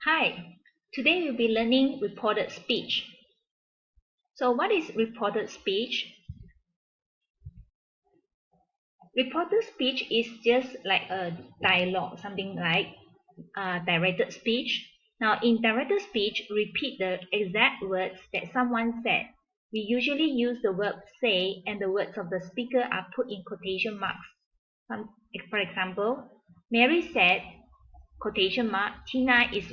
Hi, today we'll be learning reported speech. So what is reported speech? Reported speech is just like a dialogue, something like directed speech. Now in directed speech, repeat the exact words that someone said. We usually use the verb say and the words of the speaker are put in quotation marks. For example, Mary said, quotation mark, Tina is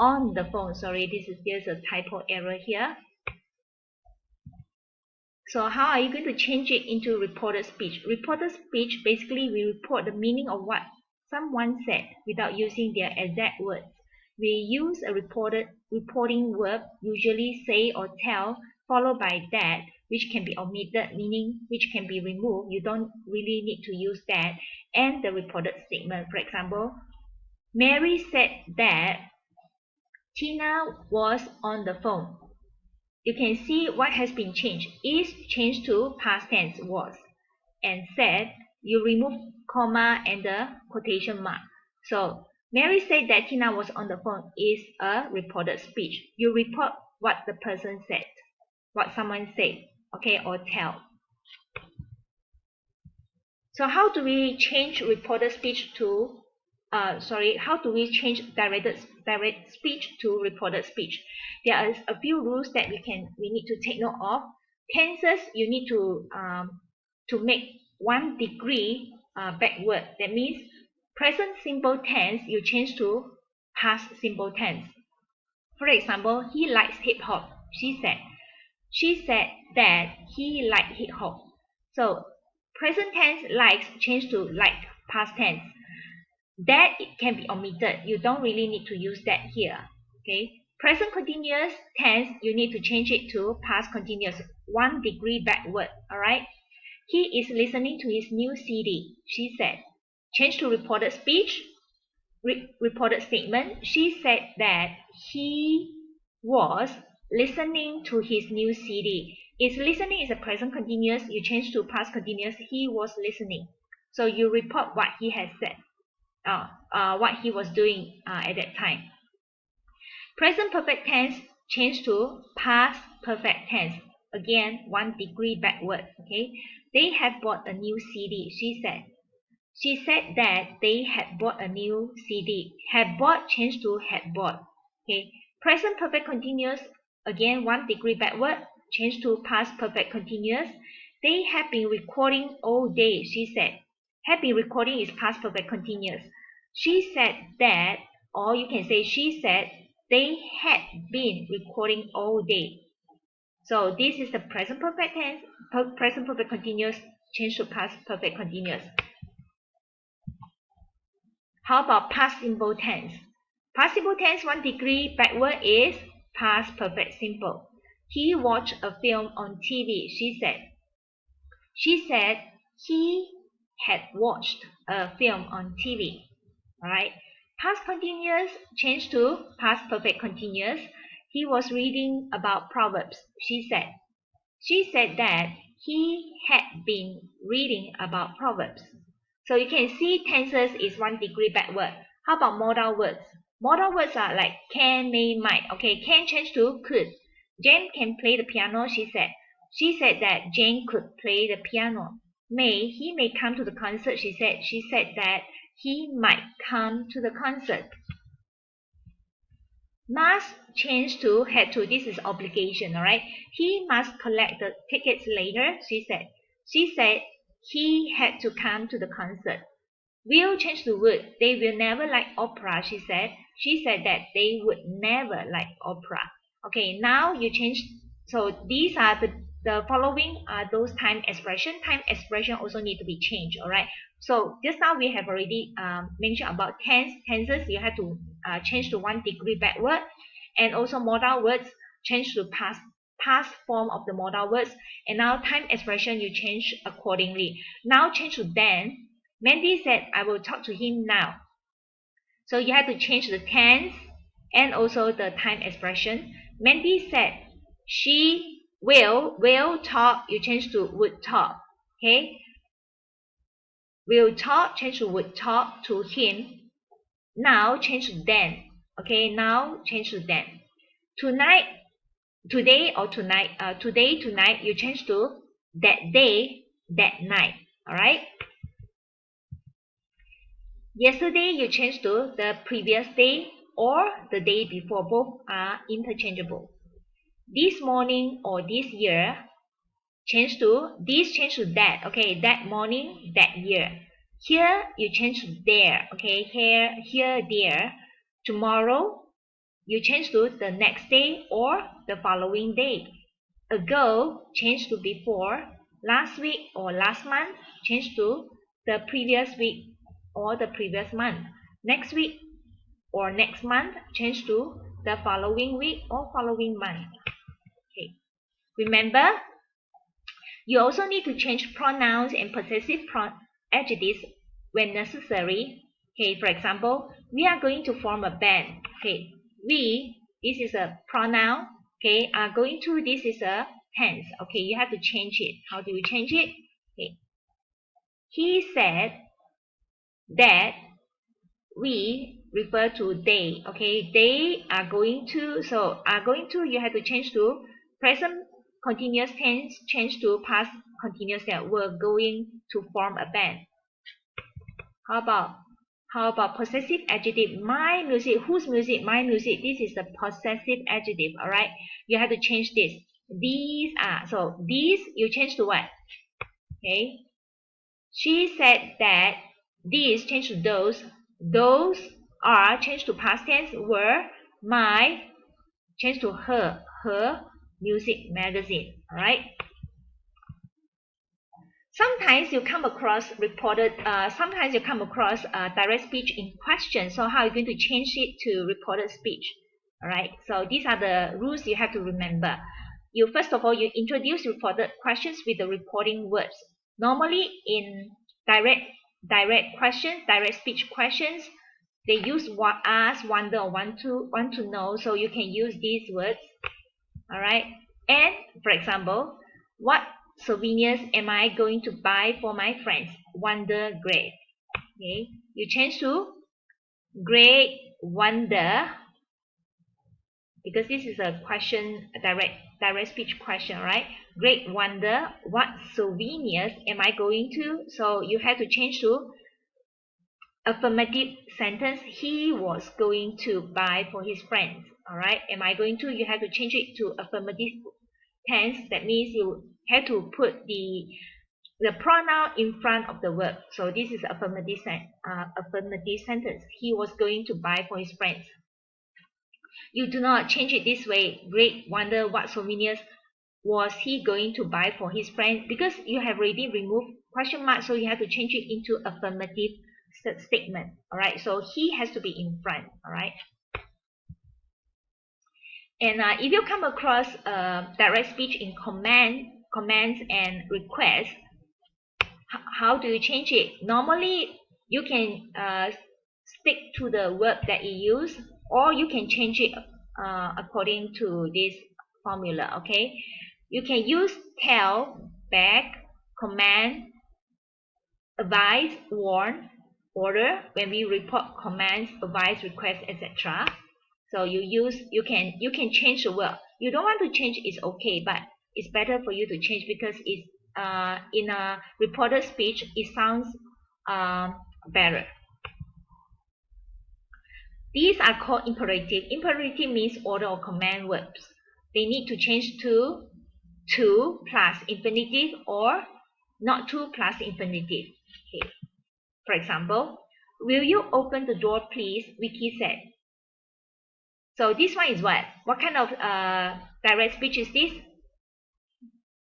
on the phone. Sorry, this is just a typo error here. So how are you going to change it into reported speech? Reported speech, basically we report the meaning of what someone said without using their exact words. We use a reporting verb, usually say or tell, followed by that, which can be omitted, meaning which can be removed. You don't really need to use that. And the reported statement. For example, Mary said that Tina was on the phone. You can see what has been changed. Is changed to past tense was. And said, you remove comma and the quotation mark. So Mary said that Tina was on the phone is a reported speech. You report what the person said, what someone said, okay, or tell. So how do we change reported speech to how do we change direct speech to reported speech? There are a few rules that we need to take note of. Tenses, you need to make 1 degree backward. That means present simple tense you change to past simple tense. For example, he likes hip hop. She said. She said that he liked hip hop. So present tense likes change to like past tense. That it can be omitted. You don't really need to use that here. Okay. Present continuous tense, you need to change it to past continuous, 1 degree backward. Alright. He is listening to his new CD. She said. Change to reported speech. Reported statement. She said that he was listening to his new CD. Is listening is a present continuous. You change to past continuous. He was listening. So you report what he has said. What he was doing at that time. Present perfect tense change to past perfect tense. Again, 1 degree backward. Okay. They have bought a new CD. She said. She said that they had bought a new CD. Had bought changed to had bought. Okay. Present perfect continuous. Again, 1 degree backward. Change to past perfect continuous. They have been recording all day. She said. Have been recording is past perfect continuous. She said that, or you can say she said, they had been recording all day. So this is the present perfect tense, present perfect continuous, change to past perfect continuous. How about past simple tense? Past simple tense, 1 degree backward is past perfect simple. He watched a film on TV, she said. She said he had watched a film on TV. Alright. Past continuous change to past perfect continuous. He was reading about Proverbs, she said. She said that he had been reading about Proverbs. So you can see tenses is 1 degree backward. How about modal words? Modal words are like can, may, might. Okay, can change to could. Jane can play the piano, she said. She said that Jane could play the piano. He may come to the concert, she said. She said that he might come to the concert. Must change to had to. This is obligation, alright? He must collect the tickets later, she said. She said he had to come to the concert. Will change to would. They will never like opera, she said. She said that they would never like opera. Okay, now you change. So these are the following are those time expression. Time expression also need to be changed, alright? So just now we have already mentioned about tenses. You have to change to 1 degree backward, and also modal words change to past form of the modal words, and now time expression you change accordingly. Now change to then. Mandy said, I will talk to him now. So you have to change the tense and also the time expression. Mandy said she will talk. You change to would talk. Okay. Will talk change to would talk to him. Now change to then. Okay, now change to then. Tonight, today or tonight, today, tonight, you change to that day, that night. Alright? Yesterday, you change to the previous day or the day before. Both are interchangeable. This morning or this year, change to this, change to that. Okay, that morning, that year. Here, you change to there. Okay, here, there. Tomorrow, you change to the next day or the following day. Ago, change to before. Last week or last month, change to the previous week or the previous month. Next week or next month, change to the following week or following month. Okay. Remember, you also need to change pronouns and possessive adjectives when necessary. Okay, for example, we are going to form a band. Okay, we, this is a pronoun. Okay, are going to, this is a tense. Okay, you have to change it. How do you change it? Okay, he said that we refer to they. Okay, they are going to, so are going to, you have to change to present continuous tense, change to past continuous tense. We're going to form a band. How about possessive adjective? My music. Whose music? My music. This is the possessive adjective. All right, you have to change this. These are, so these you change to what? Okay, she said that. These change to those. Those are changed to past tense. Were, my changed to her. Her music magazine. All right. Sometimes you come across direct speech in question. So how are you going to change it to reported speech? All right. So these are the rules you have to remember. You first of all, you introduce reported questions with the reporting words. Normally in direct questions, direct speech questions, they use what, ask, wonder, or want to know. So you can use these words. All right. And for example, what souvenirs am I going to buy for my friends? Wonder, great. Okay, you change to great wonder, because this is a question, a direct speech question, right? Great wonder, what souvenirs am I going to? So you have to change to affirmative sentence. He was going to buy for his friends. All right, am I going to? You have to change it to affirmative tense. That means you have to put the pronoun in front of the verb. So this is affirmative sentence. He was going to buy for his friends. You do not change it this way. Great wonder, what souvenirs was he going to buy for his friends? Because you have already removed question mark, so you have to change it into affirmative statement. All right, so he has to be in front. All right. And if you come across direct speech in commands and requests, how do you change it? Normally, you can stick to the verb that you use, or you can change it according to this formula. Okay, you can use tell, beg, command, advise, warn, order when we report commands, advice, request, etc. So you can change the word. You don't want to change, it's okay, but it's better for you to change, because it's in a reported speech it sounds better. These are called imperative. Imperative means order or command verbs. They need to change to plus infinitive or not to plus infinitive. Okay. For example, will you open the door please? Vicky said. So this one is what? What kind of direct speech is this?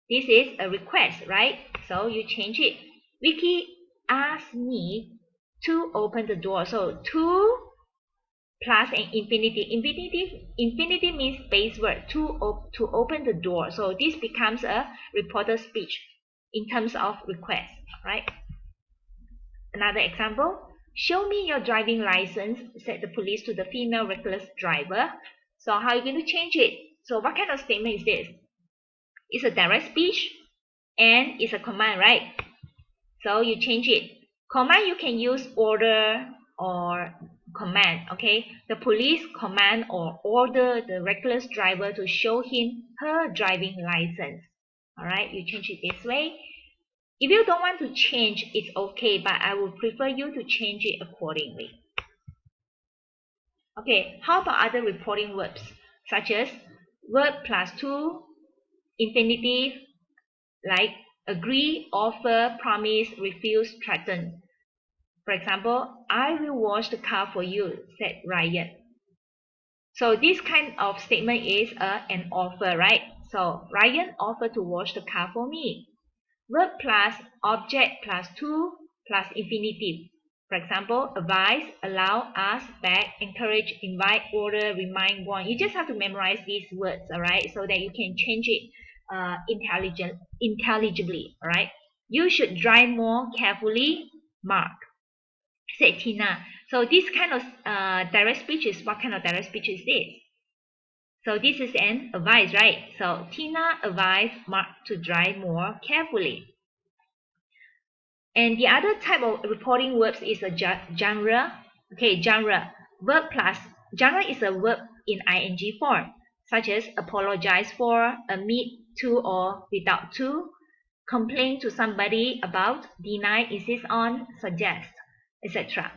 This is a request, right? So you change it. Vicky asked me to open the door. So to plus an infinitive. Infinitive means base word to open the door. So this becomes a reported speech in terms of request, right? Another example. Show me your driving license, said the police to the female reckless driver. So how are you going to change it? So what kind of statement is this? It's a direct speech and it's a command, right? So you change it. Command you can use order or command. Okay, the police command or order the reckless driver to show him her driving license. Alright, you change it this way. If you don't want to change, it's okay, but I would prefer you to change it accordingly. Okay, how about other reporting verbs such as verb plus to, infinitive, like agree, offer, promise, refuse, threaten. For example, I will wash the car for you, said Ryan. So this kind of statement is an offer, right? So Ryan offered to wash the car for me. Verb plus object plus to plus infinitive. For example, advise, allow, ask, beg, encourage, invite, order, remind, warn. You just have to memorize these words, alright, so that you can change it intelligibly, alright. You should drive more carefully, Mark, said Tina. So this kind of direct speech is, what kind of direct speech is this? So this is an advice, right? So Tina advised Mark to drive more carefully. And the other type of reporting verbs is a genre. Okay, genre. Verb plus. Genre is a verb in ing form, such as apologize for, admit to or without to, complain to somebody about, deny, insist on, suggest, etc.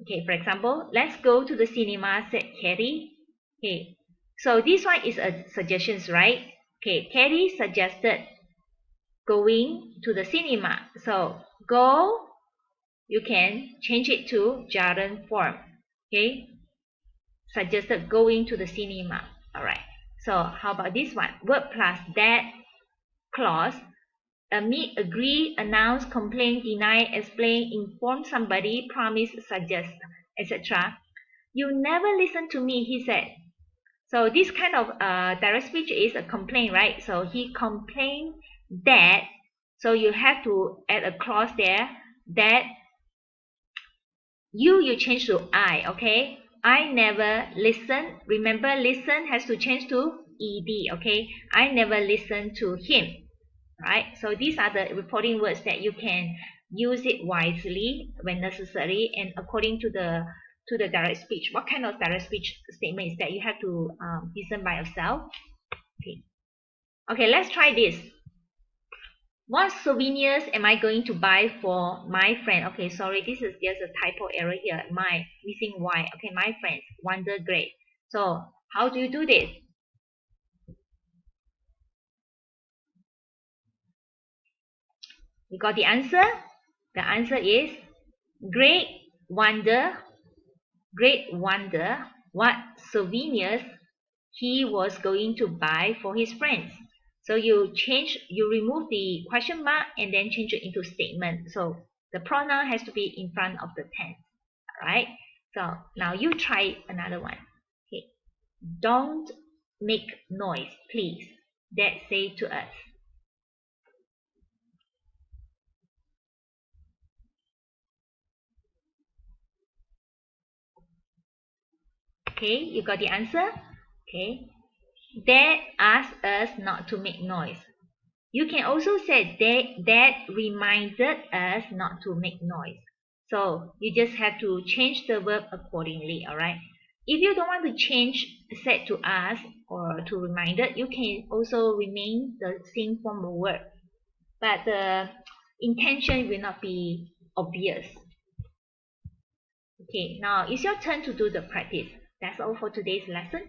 Okay, for example, let's go to the cinema, said Katie. Okay, so this one is a suggestions, right? Okay, Katie suggested going to the cinema. So go, you can change it to gerund form. Okay, suggested going to the cinema. Alright, so how about this one? Verb plus that clause. Admit, agree, announce, complain, deny, explain, inform somebody, promise, suggest, etc. You never listen to me, he said. So this kind of direct speech is a complaint, right? So he complained that, so you have to add a clause there, that you change to I, okay? I never listen. Remember, listen has to change to ed, okay? I never listen to him, right? So these are the reporting words that you can use it wisely when necessary and according to the direct speech. What kind of direct speech statement is that? You have to listen by yourself. Okay, let's try this. What souvenirs am I going to buy for my friend? Okay, sorry, this is just a typo error here. My missing Y. Okay, my friends, Wonder Great. So how do you do this? You got the answer? The answer is great wonder, what souvenirs he was going to buy for his friends. So you remove the question mark and then change it into statement. So the pronoun has to be in front of the tense. Alright? So now you try another one. Okay. Don't make noise, please. Dad say to us. Okay, you got the answer? Okay. Dad asked us not to make noise. You can also say Dad reminded us not to make noise. So you just have to change the verb accordingly, alright? If you don't want to change said to us or to reminded, you can also remain the same form of verb. But the intention will not be obvious. Okay, now it's your turn to do the practice. That's all for today's lesson.